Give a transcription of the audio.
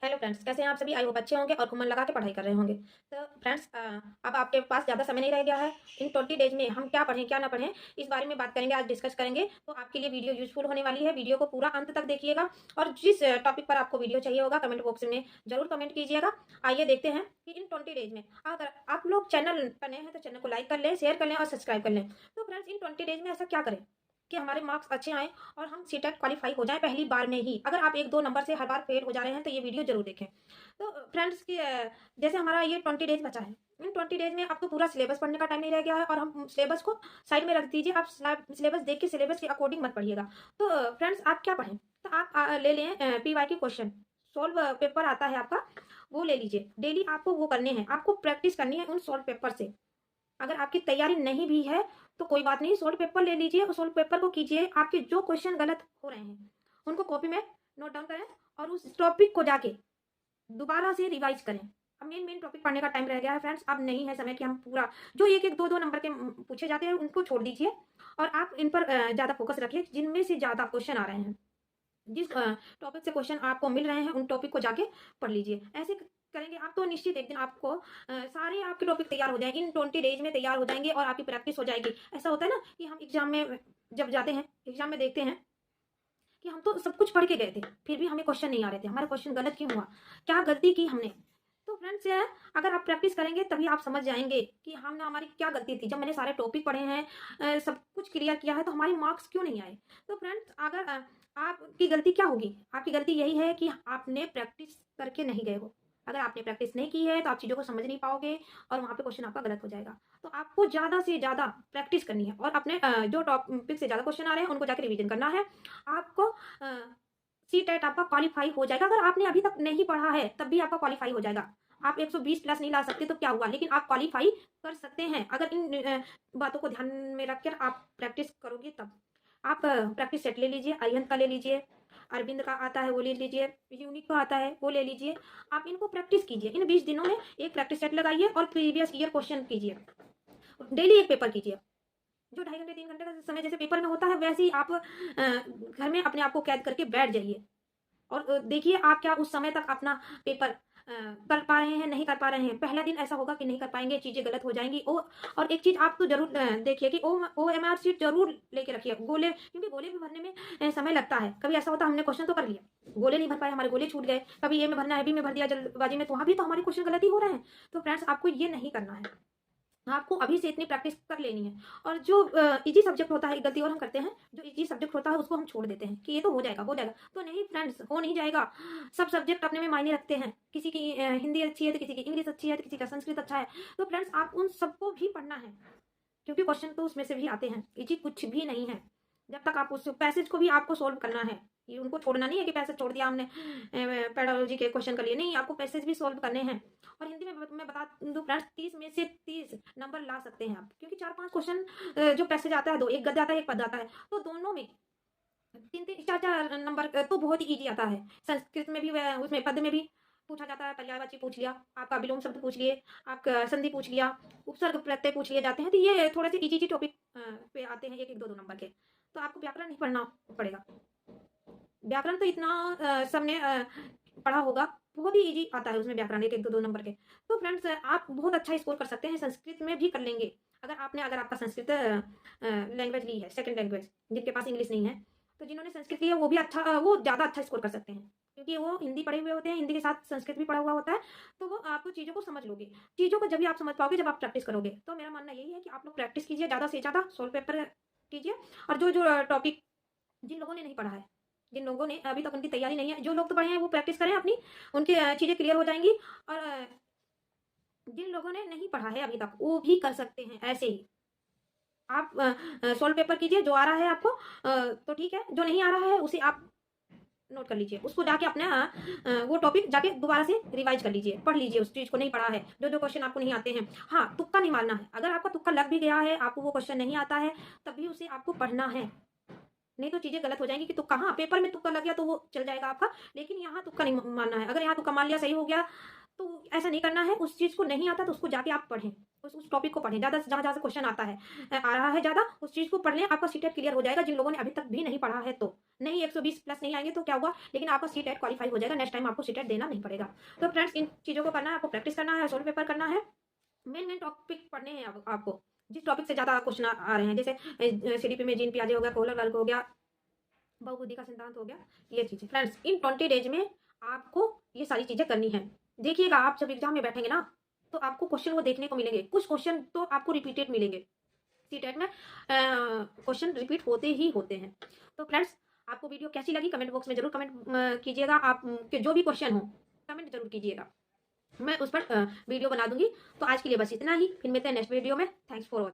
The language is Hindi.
हेलो फ्रेंड्स, कैसे हैं आप सभी? आई होप अच्छे होंगे और खूब मन लगा के पढ़ाई कर रहे होंगे। तो फ्रेंड्स, अब आपके पास ज़्यादा समय नहीं रह गया है। इन 20 डेज में हम क्या पढ़ें क्या ना पढ़ें, इस बारे में बात करेंगे, आज डिस्कस करेंगे। तो आपके लिए वीडियो यूजफुल होने वाली है। वीडियो को पूरा अंत तक देखिएगा और जिस टॉपिक पर आपको वीडियो चाहिए होगा कमेंट बॉक्स में जरूर कमेंट कीजिएगा। आइए देखते हैं कि इन 20 डेज में अगर आप लोग चैनल पर नए हैं तो चैनल को लाइक कर लें, शेयर कर लें और सब्सक्राइब कर लें। तो फ्रेंड्स, इन 20 डेज में ऐसा क्या करें कि हमारे मार्क्स अच्छे आएँ और हम सीटेट क्वालीफाई हो जाएँ पहली बार में ही। अगर आप 1-2 नंबर से हर बार फेल हो जा रहे हैं तो ये वीडियो जरूर देखें। तो फ्रेंड्स की जैसे हमारा ये 20 डेज बचा है। इन 20 डेज में आपको पूरा सिलेबस पढ़ने का टाइम नहीं रह गया है और हम सिलेबस को साइड में रख दीजिए। आप सिलेबस देख के सिलेबस के अकॉर्डिंग मत पढ़िएगा। तो फ्रेंड्स, आप क्या पढ़ें? तो आप ले लें पीवाई के क्वेश्चन। सोल्व पेपर आता है आपका, वो ले लीजिए। डेली आपको वो करने हैं, आपको प्रैक्टिस करनी है उन सोल्व पेपर से। अगर आपकी तैयारी नहीं भी है तो कोई बात नहीं, सोल्व पेपर ले लीजिए और सोल्व पेपर को कीजिए। आपके जो क्वेश्चन गलत हो रहे हैं उनको कॉपी में नोट डाउन करें और उस टॉपिक को जाके दोबारा से रिवाइज करें। अब मेन मेन टॉपिक पढ़ने का टाइम रह गया है फ्रेंड्स। अब नहीं है समय कि हम पूरा जो एक एक दो दो नंबर के पूछे जाते हैं उनको छोड़ दीजिए और आप इन पर ज़्यादा फोकस रखिए जिनमें से ज़्यादा क्वेश्चन आ रहे हैं। जिस टॉपिक से क्वेश्चन आपको मिल रहे हैं उन टॉपिक को जाके पढ़ लीजिए। ऐसे करेंगे आप तो निश्चित एक दिन आपको सारे आपके टॉपिक तैयार हो जाएंगे। इन 20 डेज में तैयार हो जाएंगे और आपकी प्रैक्टिस हो जाएगी। ऐसा होता है ना कि हम एग्जाम में जब जाते हैं, एग्जाम में देखते हैं कि हम तो सब कुछ पढ़ के गए थे फिर भी हमें क्वेश्चन नहीं आ रहे थे। हमारा क्वेश्चन गलत क्यों हुआ, क्या गलती की हमने? तो फ्रेंड्स, अगर आप प्रैक्टिस करेंगे तभी आप समझ जाएंगे कि हमने हमारी क्या गलती थी। जब मैंने सारे टॉपिक पढ़े हैं, सब कुछ क्लियर किया है, तो हमारे मार्क्स क्यों नहीं आए? तो फ्रेंड्स, अगर आपकी गलती क्या होगी? आपकी गलती यही है कि आपने प्रैक्टिस करके नहीं गए हो। अगर आपने प्रैक्टिस नहीं की है तो आप चीज़ों को समझ नहीं पाओगे और वहाँ पे क्वेश्चन आपका गलत हो जाएगा। तो आपको ज़्यादा से ज़्यादा प्रैक्टिस करनी है और अपने जो टॉपिक से ज़्यादा क्वेश्चन आ रहे हैं उनको जाकर रिवीजन करना है। आपको सी टेट आपका क्वालीफाई हो जाएगा। अगर आपने अभी तक नहीं पढ़ा है तब भी आपका क्वालीफाई हो जाएगा। आप 120 प्लस नहीं ला सकते तो क्या हुआ, लेकिन आप क्वालीफाई कर सकते हैं अगर इन बातों को ध्यान में रखकर आप प्रैक्टिस करोगे तब। आप प्रैक्टिस सेट ले लीजिए, अरिहंत का ले लीजिए, अरविंद का आता है वो ले लीजिए, यूनिक का आता है वो ले लीजिए। आप इनको प्रैक्टिस कीजिए। इन 20 दिनों में एक प्रैक्टिस सेट लगाइए और प्रीवियस ईयर क्वेश्चन कीजिए। डेली एक पेपर कीजिए। जो 2.5 घंटे 3 घंटे का समय जैसे पेपर में होता है वैसे ही आप घर में अपने आप को कैद करके बैठ जाइए और देखिए आप क्या उस समय तक अपना पेपर कर पा रहे हैं, नहीं कर पा रहे हैं। पहला दिन ऐसा होगा कि नहीं कर पाएंगे, चीज़ें गलत हो जाएंगी। ओ और एक चीज़ आप तो जरूर देखिए कि OMR शीट जरूर लेके रखिए। गोले, क्योंकि गोले भी भरने में समय लगता है। कभी ऐसा होता है हमने क्वेश्चन तो कर लिया, गोले नहीं भर पाए, हमारे गोले छूट गए। कभी ए में भरना है, बी में भर दिया जल्दबाजी में, तो वहाँ भी तो हमारे क्वेश्चन गलत ही हो रहे हैं। तो फ्रेंड्स, आपको ये नहीं करना है। आपको अभी से इतनी प्रैक्टिस कर लेनी है। और जो इजी सब्जेक्ट होता है, एक गलती और हम करते हैं, जो इजी सब्जेक्ट होता है उसको हम छोड़ देते हैं कि ये तो हो जाएगा हो जाएगा। तो नहीं फ्रेंड्स, हो नहीं जाएगा। सब सब्जेक्ट अपने में मायने रखते हैं। किसी की हिंदी अच्छी है तो किसी की इंग्लिश अच्छी है तो किसी का संस्कृत अच्छा है। तो फ्रेंड्स, आप उन सबको भी पढ़ना है क्योंकि क्वेश्चन तो उसमें से भी आते हैं। इजी कुछ भी नहीं है। जब तक आप उस पैसेज को भी आपको सोल्व करना है। ये उनको छोड़ना नहीं है कि पैसेज छोड़ दिया हमने, पेडोलॉजी के क्वेश्चन कर लिए। नहीं, आपको पैसेज भी सोल्व करने हैं। और हिंदी में मैं बता दूं फ्रेंड्स, 30 में से 30 नंबर ला सकते हैं आप, क्योंकि 4-5 क्वेश्चन जो पैसेज आता है, दो, एक गद्य आता है एक पद्य आता है, तो दोनों में 3-3 4-4 नंबर तो बहुत ही ईजी आता है। संस्कृत में भी उसमें पद्य में भी पूछा जाता है। पर्यायवाची पूछ लिया, आपका विलोम शब्द पूछ लिए, आपका संधि पूछ लिया, उपसर्ग प्रत्यय पूछ लिए जाते हैं। तो ये थोड़े से इजी टॉपिक पे आते हैं, एक एक दो दो नंबर के। तो आपको व्याकरण नहीं पढ़ना पड़ेगा। व्याकरण तो इतना सबने पढ़ा होगा, बहुत ही इजी आता है उसमें व्याकरण, एक एक दो दो नंबर के। तो फ्रेंड्स, आप बहुत अच्छा स्कोर कर सकते हैं। संस्कृत में भी कर लेंगे अगर आपका संस्कृत लैंग्वेज ली है, सेकंड लैंग्वेज, जिनके पास इंग्लिश नहीं है। तो जिन्होंने संस्कृत ली है वो भी वो ज़्यादा अच्छा स्कोर कर सकते हैं क्योंकि वो हिंदी पढ़े हुए होते हैं, हिंदी के साथ संस्कृत भी पढ़ा हुआ होता है। तो वो आप चीज़ों को समझ लोगे। चीज़ों को जब भी आप समझ पाओगे जब आप प्रैक्टिस करोगे। तो मेरा मानना यही है कि आप लोग प्रैक्टिस कीजिए, ज़्यादा से ज़्यादा सोल्व पेपर कीजिए। और जो जो टॉपिक जिन लोगों ने नहीं पढ़ा है, जिन लोगों ने अभी तक उनकी तैयारी नहीं है, जो लोग तो पढ़े हैं वो प्रैक्टिस करें अपनी, उनकी चीज़ें क्लियर हो जाएंगी। और जिन लोगों ने नहीं पढ़ा है अभी तक वो भी कर सकते हैं ऐसे ही। आप सोल्व पेपर कीजिए, जो आ रहा है आपको तो ठीक है, जो नहीं आ रहा है उसे आप नोट कर लीजिए। उसको जाके अपना वो टॉपिक जाके दोबारा से रिवाइज कर लीजिए, पढ़ लीजिए उस चीज़ को नहीं पढ़ा है, जो जो क्वेश्चन आपको नहीं आते हैं। हाँ, तुक्का नहीं मारना है। अगर आपका तुक्का लग भी गया है, आपको वो क्वेश्चन नहीं आता है, तभी उसे आपको पढ़ना है। नहीं तो चीज़ें गलत हो जाएंगी कि तुक्का, हाँ पेपर में तुक्का लग गया तो वो चल जाएगा आपका, लेकिन यहाँ तुक्का नहीं मारना है। अगर यहाँ तुक्का मार लिया, सही हो गया, तो ऐसा नहीं करना है। उस चीज़ को नहीं आता तो उसको जाके आप पढ़ें, उस टॉपिक को पढ़ें, ज़्यादा से जहाँ से क्वेश्चन आता है आ रहा है ज़्यादा, उस चीज़ को पढ़ लें, आपका सीटेट क्लियर हो जाएगा। जिन लोगों ने अभी तक भी नहीं पढ़ा है तो नहीं, 120 प्लस नहीं आएंगे तो क्या हुआ, लेकिन आपका सीटेट क्वालीफाई हो जाएगा। नेक्स्ट टाइम आपको सीटेट देना नहीं पड़ेगा। तो फ्रेंड्स, इन चीज़ों को करना है, आपको प्रैक्टिस करना है, सोल्व पेपर करना है, मेन टॉपिक पढ़ने हैं आपको, जिस टॉपिक से ज़्यादा क्वेश्चन आ रहे हैं, जैसे सीडीपी में जीन पियाजे हो गया, कोहलर वर्ग हो गया, बहुबुद्धि का सिद्धांत हो गया, ये चीज़ें। फ्रेंड्स, इन 20 डेज में आपको ये सारी चीज़ें करनी है। देखिएगा, आप जब एग्जाम में बैठेंगे ना, तो आपको क्वेश्चन वो देखने को मिलेंगे, कुछ क्वेश्चन तो आपको रिपीटेड मिलेंगे। सीटेट में क्वेश्चन रिपीट होते ही होते हैं। तो फ्रेंड्स, आपको वीडियो कैसी लगी कमेंट बॉक्स में जरूर कमेंट कीजिएगा। आप के जो भी क्वेश्चन हो कमेंट जरूर कीजिएगा, मैं उस पर वीडियो बना दूंगी। तो आज के लिए बस इतना ही, फिर मिलते हैं नेक्स्ट वीडियो में। Thanks for watching.